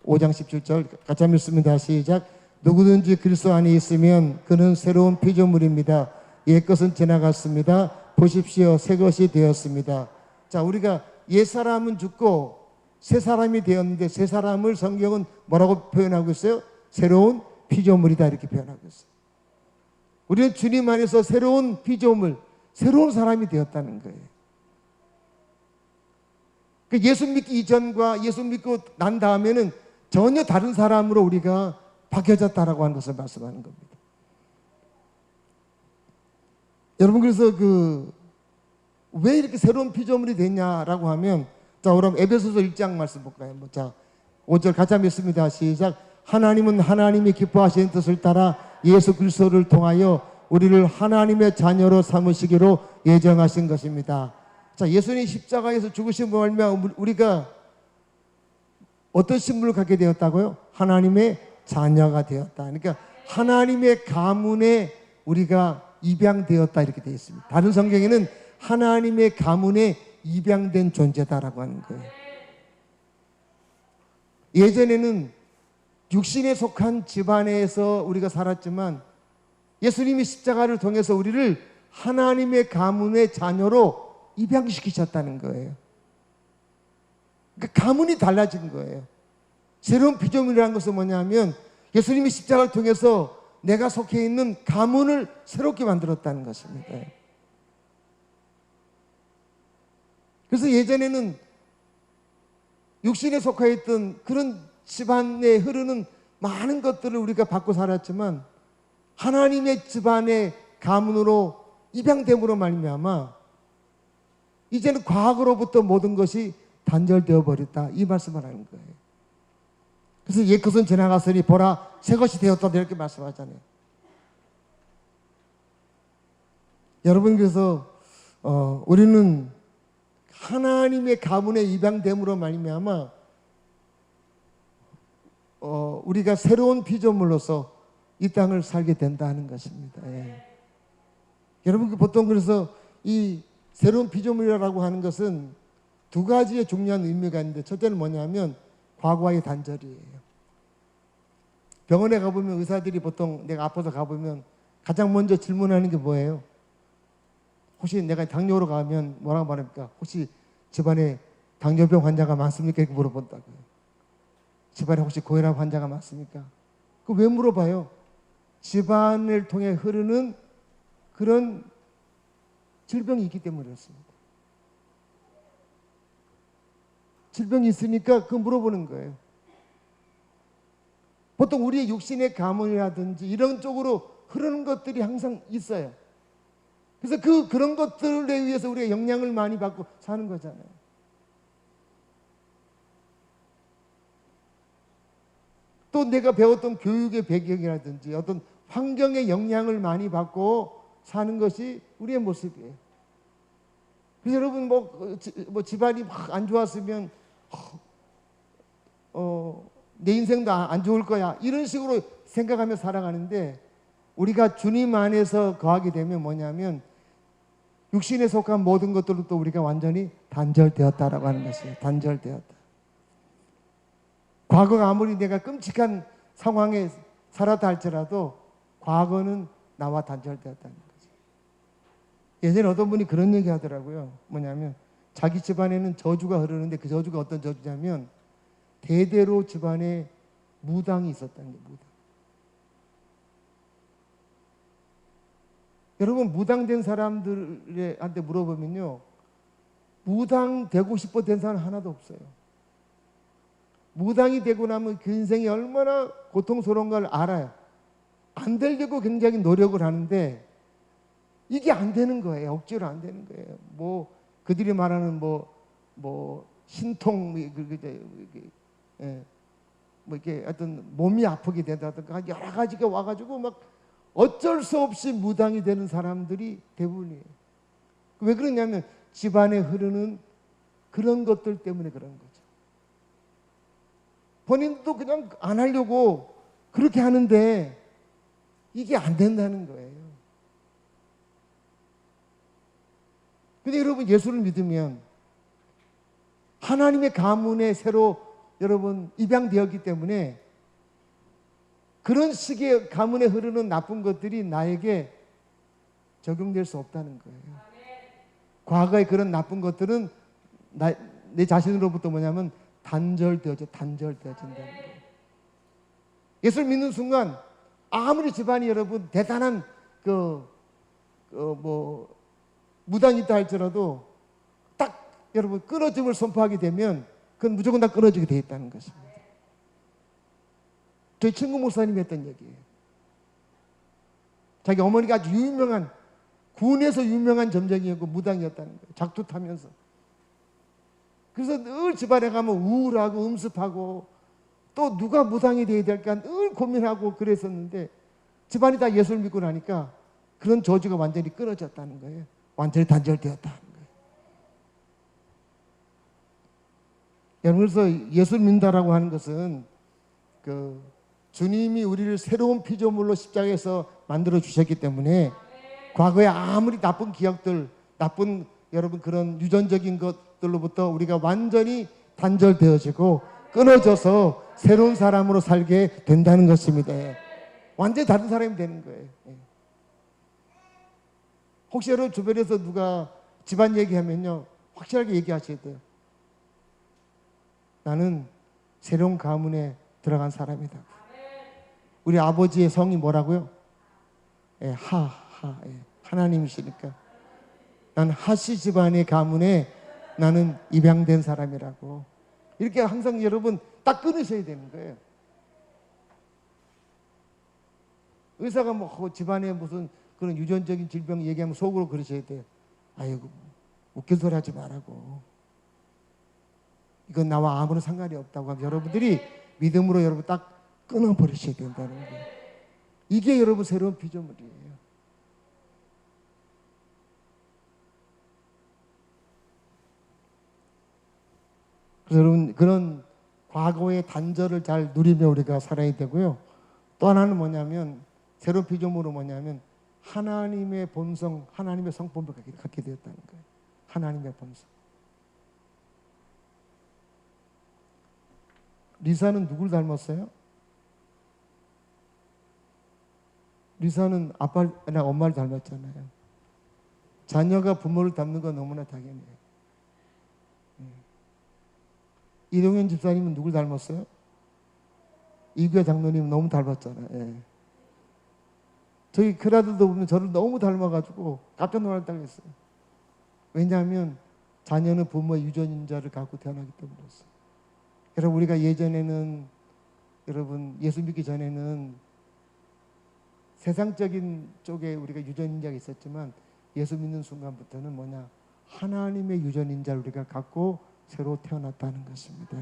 5장 17절 같이 한번 읽습니다. 시작. 누구든지 그리스도 안에 있으면 그는 새로운 피조물입니다. 옛것은 지나갔습니다. 보십시오. 새 것이 되었습니다. 자, 우리가 옛사람은 죽고 새 사람이 되었는데 새 사람을 성경은 뭐라고 표현하고 있어요? 새로운 피조물이다 이렇게 표현하고 있어요. 우리는 주님 안에서 새로운 피조물, 새로운 사람이 되었다는 거예요. 예수 믿기 이전과 예수 믿고 난 다음에는 전혀 다른 사람으로 우리가 바뀌어졌다라고 하는 것을 말씀하는 겁니다. 여러분, 그래서 왜 이렇게 새로운 피조물이 됐냐라고 하면, 자, 그럼 에베소서 1장 말씀 볼까요? 자, 5절 같이 한번 읽습니다. 시작. 하나님은 하나님이 기뻐하시는 뜻을 따라 예수 그리스도를 통하여 우리를 하나님의 자녀로 삼으시기로 예정하신 것입니다. 자, 예수님 십자가에서 죽으신 말미암아 우리가 어떤 신분을 갖게 되었다고요? 하나님의 자녀가 되었다. 그러니까 하나님의 가문에 우리가 입양되었다 이렇게 되어 있습니다. 다른 성경에는 하나님의 가문에 입양된 존재다라고 하는 거예요. 예전에는 육신에 속한 집안에서 우리가 살았지만 예수님이 십자가를 통해서 우리를 하나님의 가문의 자녀로 입양시키셨다는 거예요. 그러니까 가문이 달라진 거예요. 새로운 피조물이라는 것은 뭐냐면 예수님이 십자가를 통해서 내가 속해 있는 가문을 새롭게 만들었다는 것입니다. 그래서 예전에는 육신에 속해 있던 그런 집안에 흐르는 많은 것들을 우리가 받고 살았지만 하나님의 집안의 가문으로 입양됨으로 말미암아 이제는 과거로부터 모든 것이 단절되어 버렸다, 이 말씀을 하는 거예요. 그래서 옛 것은 지나갔으니 보라 새 것이 되었다, 이렇게 말씀하잖아요. 여러분, 그래서 우리는 하나님의 가문에 입양됨으로 말미암아 우리가 새로운 피조물로서 이 땅을 살게 된다는 것입니다. 예. 여러분, 보통 그래서 이 새로운 피조물이라고 하는 것은 두 가지의 중요한 의미가 있는데, 첫째는 뭐냐면 과거와의 단절이에요. 병원에 가보면 의사들이 보통 내가 아파서 가보면 가장 먼저 질문하는 게 뭐예요? 혹시 내가 당뇨로 가면 뭐라고 말합니까? 혹시 집안에 당뇨병 환자가 많습니까? 이렇게 물어본다고요. 집안에 혹시 고혈압 환자가 많습니까? 그 왜 물어봐요? 집안을 통해 흐르는 그런 질병이 있기 때문에 그렇습니다. 질병이 있으니까 그거 물어보는 거예요. 보통 우리의 육신의 가문이라든지 이런 쪽으로 흐르는 것들이 항상 있어요. 그래서 그런 것들에 의해서 우리가 영향을 많이 받고 사는 거잖아요. 또 내가 배웠던 교육의 배경이라든지 어떤 환경의 영향을 많이 받고 사는 것이 우리의 모습이에요. 그래서 여러분 뭐 집안이 막 안 좋았으면 내 인생도 안 좋을 거야, 이런 식으로 생각하며 살아가는데, 우리가 주님 안에서 거하게 되면 뭐냐면 육신에 속한 모든 것들로부터 우리가 완전히 단절되었다라고 하는 것이에요. 단절되었다. 과거가 아무리 내가 끔찍한 상황에 살았다 할지라도 과거는 나와 단절되었다는 거죠. 예전에 어떤 분이 그런 얘기 하더라고요. 뭐냐면 자기 집안에는 저주가 흐르는데 그 저주가 어떤 저주냐면 대대로 집안에 무당이 있었다는 거예요. 무당. 여러분, 무당된 사람들한테 물어보면요, 무당 되고 싶어 된 사람 하나도 없어요. 무당이 되고 나면 그 인생이 얼마나 고통스러운 걸 알아요. 안 되려고 굉장히 노력을 하는데 이게 안 되는 거예요. 억지로 안 되는 거예요. 뭐 그들이 말하는 뭐 신통, 뭐 이렇게 어떤 몸이 아프게 된다든가 여러 가지가 와가지고 막 어쩔 수 없이 무당이 되는 사람들이 대부분이에요. 왜 그러냐면 집안에 흐르는 그런 것들 때문에 그런 거죠. 본인도 그냥 안 하려고 그렇게 하는데 이게 안 된다는 거예요. 근데 여러분, 예수를 믿으면 하나님의 가문에 새로 여러분 입양되었기 때문에 그런 식의 가문에 흐르는 나쁜 것들이 나에게 적용될 수 없다는 거예요. 과거의 그런 나쁜 것들은 내 자신으로부터 뭐냐면 단절되어진다는 거예요. 예수를 믿는 순간 아무리 집안이 여러분 대단한 무당이 있다 할지라도 딱 여러분 끊어짐을 선포하게 되면 그건 무조건 다 끊어지게 돼 있다는 것입니다. 저희 친구 목사님이 했던 얘기예요. 자기 어머니가 아주 유명한, 군에서 유명한 점쟁이였고 무당이었다는 거예요. 작두 타면서. 그래서 늘 집안에 가면 우울하고 음습하고 또 누가 무당이 돼야 될까 늘 고민하고 그랬었는데 집안이 다 예수를 믿고 나니까 그런 저주가 완전히 끊어졌다는 거예요. 완전히 단절되었다는 거예요. 여러분, 그래서 예수를 믿는다라고 하는 것은 주님이 우리를 새로운 피조물로 십자가에서 만들어 주셨기 때문에 과거에 아무리 나쁜 기억들, 나쁜 여러분 그런 유전적인 것들로부터 우리가 완전히 단절되어지고 끊어져서 새로운 사람으로 살게 된다는 것입니다. 완전히 다른 사람이 되는 거예요. 혹시 여러분 주변에서 누가 집안 얘기하면요, 확실하게 얘기하셔야 돼요. 나는 새로운 가문에 들어간 사람이다. 우리 아버지의 성이 뭐라고요? 예, 하나님이시니까. 난 하시 집안의 가문에 나는 입양된 사람이라고. 이렇게 항상 여러분 딱 끊으셔야 되는 거예요. 의사가 뭐 집안에 무슨 그런 유전적인 질병 얘기하면 속으로 그러셔야 돼요. 아이고, 웃긴 소리 하지 말라고. 이건 나와 아무런 상관이 없다고 하면 여러분들이 믿음으로 여러분 딱 끊어버리셔야 된다는 거예요. 이게 여러분 새로운 피조물이에요. 그래서 여러분 그런 과거의 단절을 잘 누리며 우리가 살아야 되고요. 또 하나는 뭐냐면 새로운 피조물은 뭐냐면 하나님의 본성, 하나님의 성품을 갖게 되었다는 거예요. 하나님의 본성. 리사는 누굴 닮았어요? 리사는 아빠나 엄마를 닮았잖아요. 자녀가 부모를 닮는 건 너무나 당연해요. 이동현 집사님은 누굴 닮았어요? 이규야 장로님 너무 닮았잖아요. 예. 저희 큰아들도 보면 저를 너무 닮아가지고 깜짝 놀랐다고 했어요. 왜냐하면 자녀는 부모의 유전인자를 갖고 태어나기 때문이었어요. 여러분 우리가 예전에는 여러분 예수 믿기 전에는 세상적인 쪽에 우리가 유전인자가 있었지만 예수 믿는 순간부터는 뭐냐? 하나님의 유전인자를 우리가 갖고 새로 태어났다는 것입니다.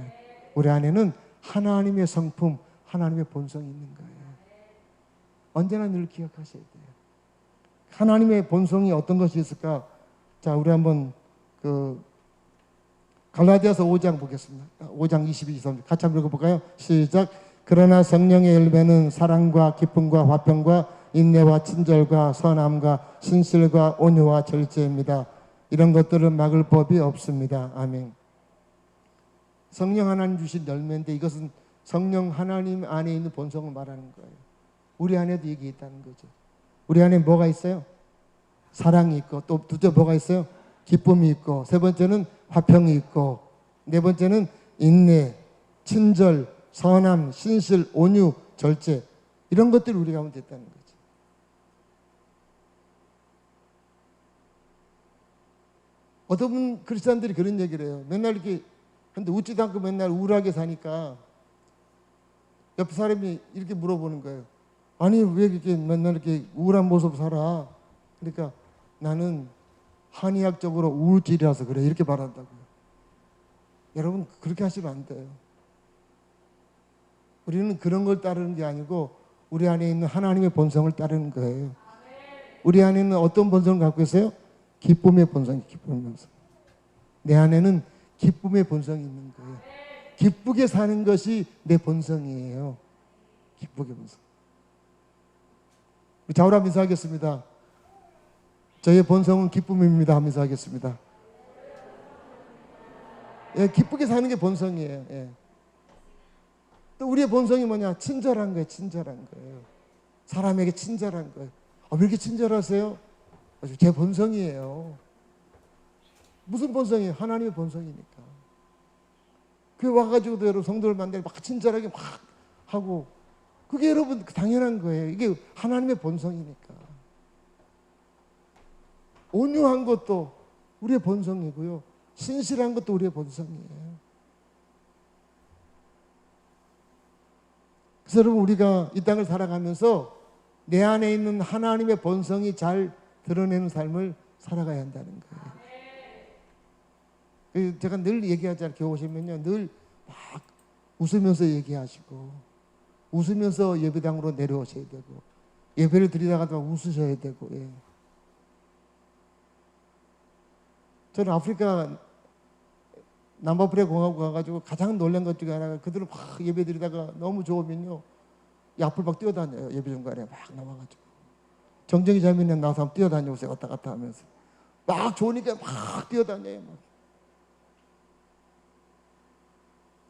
우리 안에는 하나님의 성품, 하나님의 본성이 있는 거예요. 언제나 늘 기억하셔야 돼요. 하나님의 본성이 어떤 것이 있을까? 자, 우리 한번 갈라디아서 5장 보겠습니다. 5장 22, 23절 같이 한번 읽어볼까요? 시작. 그러나 성령의 열매는 사랑과 기쁨과 화평과 인내와 친절과 선함과 신실과 온유와 절제입니다. 이런 것들은 막을 법이 없습니다. 아멘. 성령 하나님 주신 열매인데 이것은 성령 하나님 안에 있는 본성을 말하는 거예요. 우리 안에도 이게 있다는 거죠. 우리 안에 뭐가 있어요? 사랑이 있고, 또 둘째 뭐가 있어요? 기쁨이 있고, 세 번째는 화평이 있고, 네 번째는 인내, 친절, 선함, 신실, 온유, 절제, 이런 것들이 우리 가운데 있다는 거죠. 어떤 크리스찬들이 그런 얘기를 해요. 맨날 이렇게 근데 웃지도 않고 맨날 우울하게 사니까 옆 사람이 이렇게 물어보는 거예요. 아니 왜 이렇게 맨날 이렇게 우울한 모습 살아? 그러니까 나는 한의학적으로 우울질이라서 그래, 이렇게 말한다고요. 여러분 그렇게 하시면 안 돼요. 우리는 그런 걸 따르는 게 아니고 우리 안에 있는 하나님의 본성을 따르는 거예요. 우리 안에는 어떤 본성을 갖고 있어요? 기쁨의 본성이, 기쁨의 본성. 내 안에는 기쁨의 본성이 있는 거예요. 기쁘게 사는 것이 내 본성이에요. 기쁘게 본성. 자우라 인사하겠습니다. 저의 본성은 기쁨입니다 하면서 하겠습니다. 예, 기쁘게 사는 게 본성이에요. 예. 또 우리의 본성이 뭐냐? 친절한 거예요. 친절한 거예요. 사람에게 친절한 거예요. 왜 이렇게 친절하세요? 제 본성이에요. 무슨 본성이에요? 하나님의 본성이니까. 교회 와가지고도 여러분 성도를 만나면 막 친절하게 막 하고, 그게 여러분 당연한 거예요. 이게 하나님의 본성이니까. 온유한 것도 우리의 본성이고요. 신실한 것도 우리의 본성이에요. 그래서 여러분 우리가 이 땅을 살아가면서 내 안에 있는 하나님의 본성이 잘 드러내는 삶을 살아가야 한다는 거예요. 제가 늘 얘기하잖아요. 교회 오시면요, 늘 막 웃으면서 얘기하시고 웃으면서 예배당으로 내려오셔야 되고 예배를 드리다가도 웃으셔야 되고. 예. 저는 아프리카 남아프리카 공화국 가가지고 가장 놀란 것 중에 하나가 그들은 막 예배 드리다가 너무 좋으면요 이 앞을 막 뛰어다녀요. 예배 중간에 막 나와가지고 정정이 자매님 나와서 한번 뛰어다녀보세요. 왔다 갔다 하면서 막 좋으니까 막 뛰어다녀요. 막.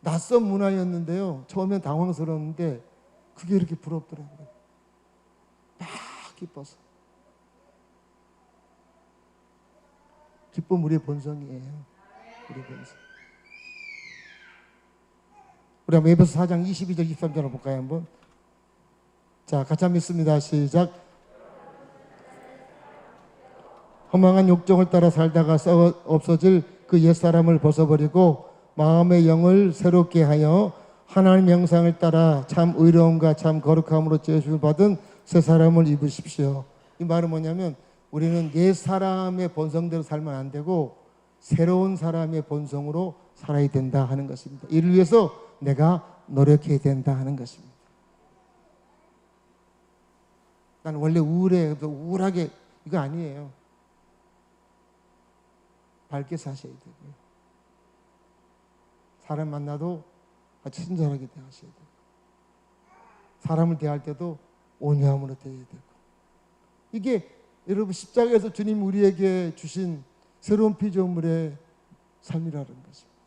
낯선 문화였는데요. 처음엔 당황스러웠는데 그게 이렇게 부럽더라고요. 막 기뻐서. 기쁨 우리의 본성이에요. 우리의 본성. 우리 한번 에베소 4장 22절 23절을 볼까요? 한번. 자, 같이 한번 읽습니다. 시작. 허망한 욕정을 따라 살다가 썩어 없어질 그 옛사람을 벗어버리고 마음의 영을 새롭게 하여 하나님의 형상을 따라 참 의로움과 참 거룩함으로 제수를 받은 새 사람을 입으십시오. 이 말은 뭐냐면 우리는 옛사람의 본성대로 살면 안 되고 새로운 사람의 본성으로 살아야 된다 하는 것입니다. 이를 위해서 내가 노력해야 된다 하는 것입니다. 난 원래 우울하게 이거 아니에요. 밝게 사셔야 되고요. 사람 만나도 친절하게 대하셔야 되고 사람을 대할 때도 온유함으로 대해야 되고 이게 여러분 십자가에서 주님 우리에게 주신 새로운 피조물의 삶이라는 것입니다.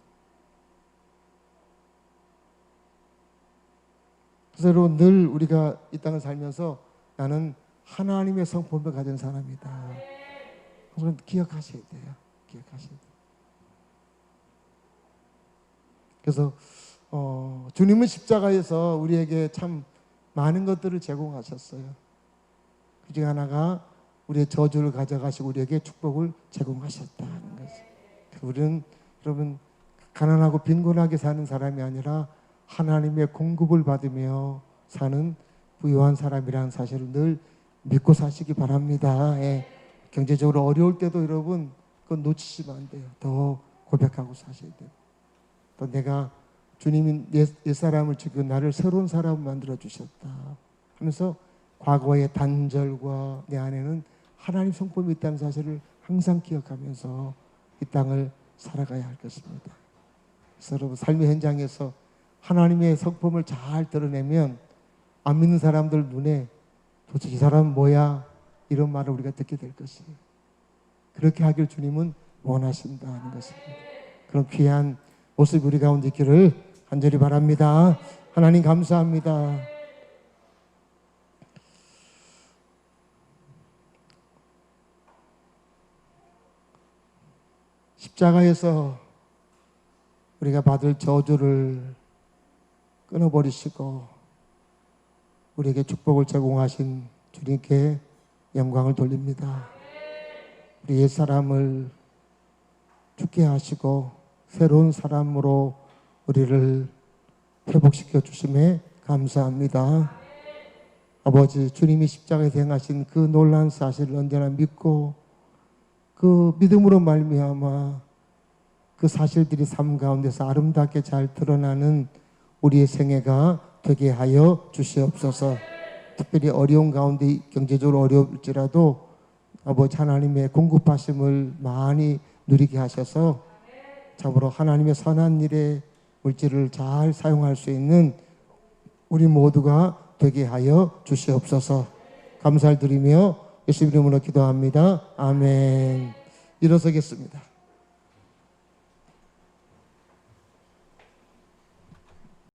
그래서 늘 우리가 이 땅을 살면서 나는 하나님의 성품을 가진 사람이다. 그건 기억하셔야 돼요. 기억하셔야 돼요. 그래서 주님은 십자가에서 우리에게 참 많은 것들을 제공하셨어요. 그 중에 하나가 우리의 저주를 가져가시고 우리에게 축복을 제공하셨다는 거죠. 우리는 여러분 가난하고 빈곤하게 사는 사람이 아니라 하나님의 공급을 받으며 사는 부유한 사람이라는 사실을 늘 믿고 사시기 바랍니다. 예. 경제적으로 어려울 때도 여러분 그건 놓치시면 안 돼요. 더 고백하고 사셔야 돼요. 또 내가 주님이 옛사람을 죽이고 나를 새로운 사람을 만들어 주셨다 하면서 과거의 단절과 내 안에는 하나님 성품이 있다는 사실을 항상 기억하면서 이 땅을 살아가야 할 것입니다. 그래서 여러분 삶의 현장에서 하나님의 성품을 잘 드러내면 안 믿는 사람들 눈에 도대체 이 사람은 뭐야? 이런 말을 우리가 듣게 될 것이에요. 그렇게 하길 주님은 원하신다는 것입니다. 그런 귀한 모습이 우리 가운데 있기를 간절히 바랍니다. 하나님 감사합니다. 십자가에서 우리가 받을 저주를 끊어버리시고 우리에게 축복을 제공하신 주님께 영광을 돌립니다. 우리 옛사람을 죽게 하시고 새로운 사람으로 우리를 회복시켜 주심에 감사합니다. 아버지, 주님이 십자가에 행하신 그 놀라운 사실을 언제나 믿고 그 믿음으로 말미암아 그 사실들이 삶 가운데서 아름답게 잘 드러나는 우리의 생애가 되게 하여 주시옵소서. 특별히 어려운 가운데 경제적으로 어려울지라도 아버지 하나님의 공급하심을 많이 누리게 하셔서 참으로 하나님의 선한 일에 물질을 잘 사용할 수 있는 우리 모두가 되게 하여 주시옵소서. 감사를 드리며 예수 이름으로 기도합니다. 아멘. 일어서겠습니다.